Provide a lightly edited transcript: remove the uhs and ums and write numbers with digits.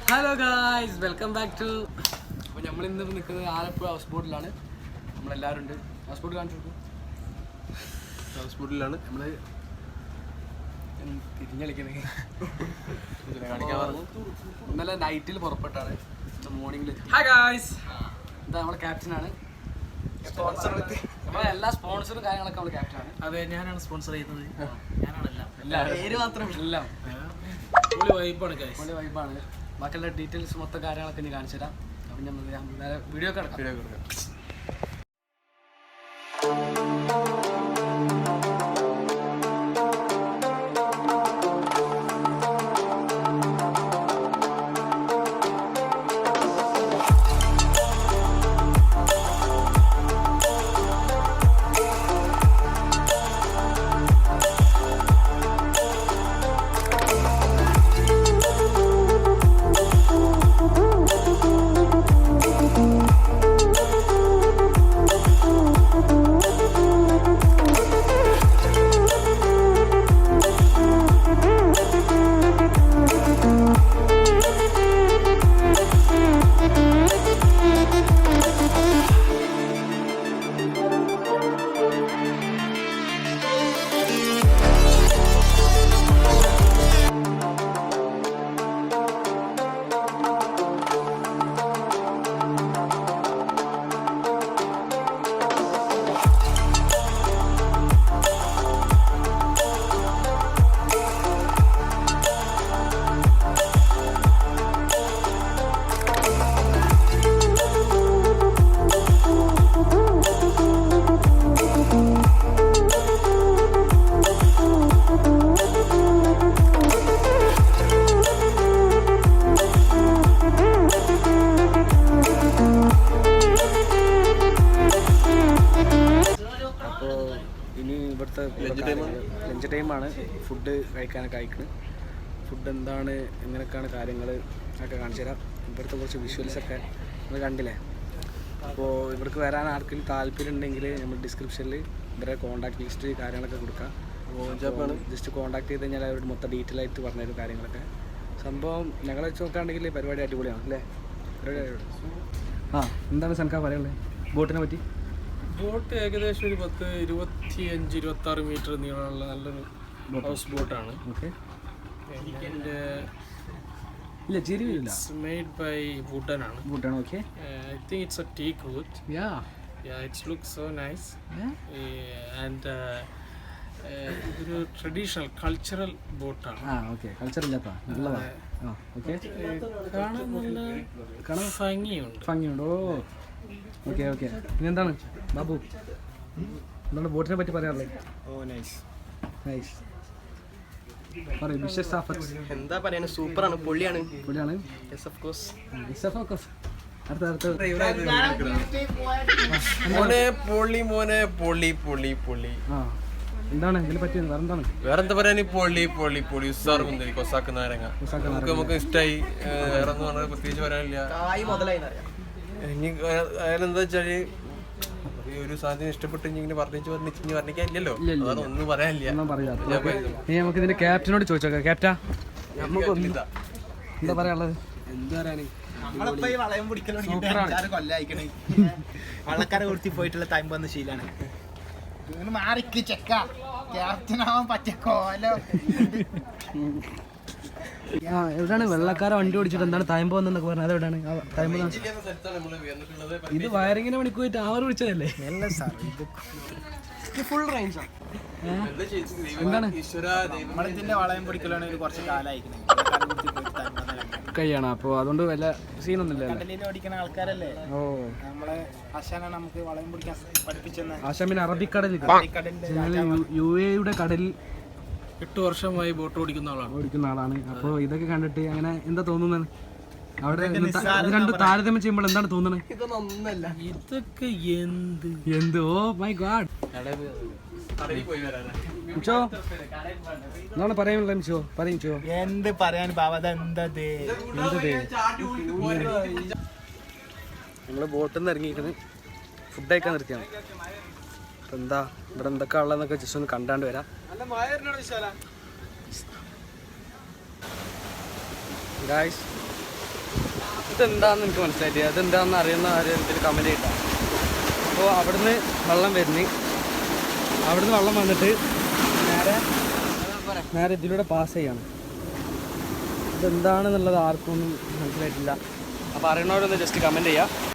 Hello guys, welcome back to. അപ്പോൾ നമ്മൾ ഇന്ന് നിൽക്കുന്നത് ആലപ്പുഴ ഹൗസ് ബോട്ടിലാണ്. നമ്മളെല്ലാവരും ഉണ്ട്. ഹൗസ് ബോട്ട് കാണിച്ചു. ഹൗസ് ബോട്ടിലാണ് നമ്മൾ തിരിഞ്ഞളിക്കുന്നത്. കാണിക്കാൻ പറഞ്ഞു. ഇന്നലെ നൈറ്റിൽ പുറപ്പെട്ടാണ്, മോർണിംഗിൽ. ഹായ് ഗായ്സ്, ഇതാ നമ്മളെ ക്യാപ്റ്റനാണ്. നമ്മളെ എല്ലാ സ്പോൺസറും കാര്യങ്ങളൊക്കെ നമ്മൾ ക്യാപ്റ്റനാണ്. അതെ, ഞാനാണ് സ്പോൺസർ ചെയ്യുന്നത്. ഞാനാണെല്ലാം, പേര് മാത്രം എല്ലാം. വൈബാണ് വൈബാണ്. ബാക്കിയുള്ള ഡീറ്റെയിൽസ് മൊത്തം കാര്യങ്ങളൊക്കെ ഇനി കാണിച്ചു തരാം. അപ്പം ഞാൻ വീഡിയോ ഒക്കെ എടുക്കാം. ലഞ്ച് ടൈമാണ്. ഫുഡ് കഴിക്കാനൊക്കെ അയക്കുന്നത്. ഫുഡ് എന്താണ്, എങ്ങനെയൊക്കെയാണ് കാര്യങ്ങൾ ഒക്കെ കാണിച്ചു തരാം. ഇവിടുത്തെ കുറച്ച് വിഷ്വൽസൊക്കെ നമ്മൾ കണ്ടില്ലേ. അപ്പോൾ ഇവർക്ക് വരാൻ ആർക്കെങ്കിലും താല്പര്യം ഉണ്ടെങ്കിൽ നമ്മൾ ഡിസ്ക്രിപ്ഷനിൽ ഇവരുടെ കോൺടാക്ട് ലിസ്റ്റ് കാര്യങ്ങളൊക്കെ കൊടുക്കാം. അപ്പോൾ ജസ്റ്റ് കോൺടാക്ട് ചെയ്ത് കഴിഞ്ഞാൽ അവരുടെ മൊത്തം ഡീറ്റെയിൽ ആയിട്ട് പറഞ്ഞുതരും കാര്യങ്ങളൊക്കെ. സംഭവം ഞങ്ങളെ വെച്ച് നോക്കുകയാണെങ്കിൽ പരിപാടി അടിപൊളിയാണ് അല്ലേ? എന്താണ് സനക്ക പറയാനുള്ളത് ബോട്ടിനെ പറ്റി? ബോട്ട് ഏകദേശം ഒരു 25-26 മീറ്റർ നീളമുള്ള നല്ലൊരു ഹൗസ് ബോട്ടാണ്. ഓക്കെ. മെയ്ഡ് ബൈ വുഡൻ ആണ്. Okay. I think it's A teak wood. It's look so nice. And ഇതൊരു ട്രഡീഷണൽ കൾച്ചറൽ ബോട്ടാണ്. കാണാൻ നല്ല ഭംഗിയുണ്ട്. ഓക്കെ. ഇനി എന്താണ് ബാബു, എന്താണ് ബോട്ടിനെ പറ്റി പറയാറുള്ളത്? എന്താ പറയാ, സൂപ്പറാണ്, പൊള്ളിയാണ്. എന്താണ് ഇതിനെ പറ്റി വേറെന്താ പറയാ, പൊള്ളി ഉസാർ മുന്തിരി കൊസാക്കുന്നവരങ്ങ നമുക്ക് ഇഷ്ടമായി. വേറെ ഒന്നും പറഞ്ഞാൽ പ്രത്യേകിച്ച് പറയാനില്ല. ഇനി അയാളെന്താ വെച്ചാല് ഒരു സാധനം ഇഷ്ടപ്പെട്ട് ഇങ്ങനെ പറഞ്ഞില്ലല്ലോ, അതൊന്നും പറയാനില്ല. നമുക്ക് ഇതിന്റെ ക്യാപ്റ്റനോട് ചോദിച്ചോക്കാം. ക്യാപ്റ്റാ, എന്താ പറയാനുള്ളത്? വള്ളക്കാരെ കുറിച്ച് പോയിട്ടുള്ള ടൈം വന്ന ശീലാണ്. മാറിക്ക് ചെക്ക ക്യാപ്റ്റനാവാൻ പറ്റിയ കോലോ. എവിടെയാണ് വെള്ളക്കാരെ വണ്ടി ഓടിച്ചിട്ട് എന്താണ് ടൈം പോകുന്നൊക്കെ പറഞ്ഞത്? അതെവിടെയാണ് ടൈം? ഇത് വയറിങ്ങിനെ പണിക്ക് പോയിട്ട് അവർ വിളിച്ചതല്ലേ? ഫുൾ റേഞ്ചാണ്. എന്താണ് നമ്മളിതിന്റെ വളയം പൊടിക്കലാണ് കുറച്ച് കാലമായി കഴിയാണ്. അപ്പോൾ അതുകൊണ്ട് വല്ല സീനൊന്നുമില്ല. കടലിൽ ഓടിക്കുന്ന ആൾക്കാരല്ലേ. നമ്മളെ ആശാനാണ് നമുക്ക് വളയം പൊടിക്കാൻ പഠിപ്പിച്ചത്. ആശാൻ പിന്നെ അറബിക്കടലിൽ UAE കടലിൽ 8 വർഷമായി ബോട്ട് ഓടിക്കുന്ന ആളാണ്. അപ്പോൾ ഇതൊക്കെ കണ്ടിട്ട് അങ്ങനെ എന്താ തോന്നുന്നത്? അവിടെ രണ്ട് താരതമ്യം ചെയ്യുമ്പോൾ എന്താണ് തോന്നുന്നത്? ഇതൊക്കെ എന്ത് ഓ മൈ ഗാഡ്. എന്താണ് പറയാനുള്ള പറയോ? എന്ത് പറയാൻ ബാബ, നമ്മള് ബോട്ടിൽ നിന്ന് ഇറങ്ങിയിരിക്കുന്നത് ഫുഡ് കഴിക്കാൻ നിർത്തിയാണ്. അപ്പം എന്താ ഇവിടെ എന്തൊക്കെ ഉള്ളതെന്നൊക്കെ ജസ്റ്റ് ഒന്ന് കണ്ടാണ്ട് വരാം. ഗായ്സ് ഇതെന്താണെന്ന് എനിക്ക് മനസ്സിലായിട്ടില്ല. അതെന്താണെന്ന് അറിയുന്ന ആരും എന്തെങ്കിലും കമൻറ്റ് ചെയ്താൽ. അപ്പോൾ അവിടുന്ന് വെള്ളം വന്നിട്ട് നേരെ ഇതിലൂടെ പാസ് ചെയ്യണം. ഇതെന്താണെന്നുള്ളത് ആർക്കൊന്നും മനസ്സിലായിട്ടില്ല. അപ്പോൾ അറിയണവരൊന്ന് ജസ്റ്റ് കമൻറ്റ് ചെയ്യുക.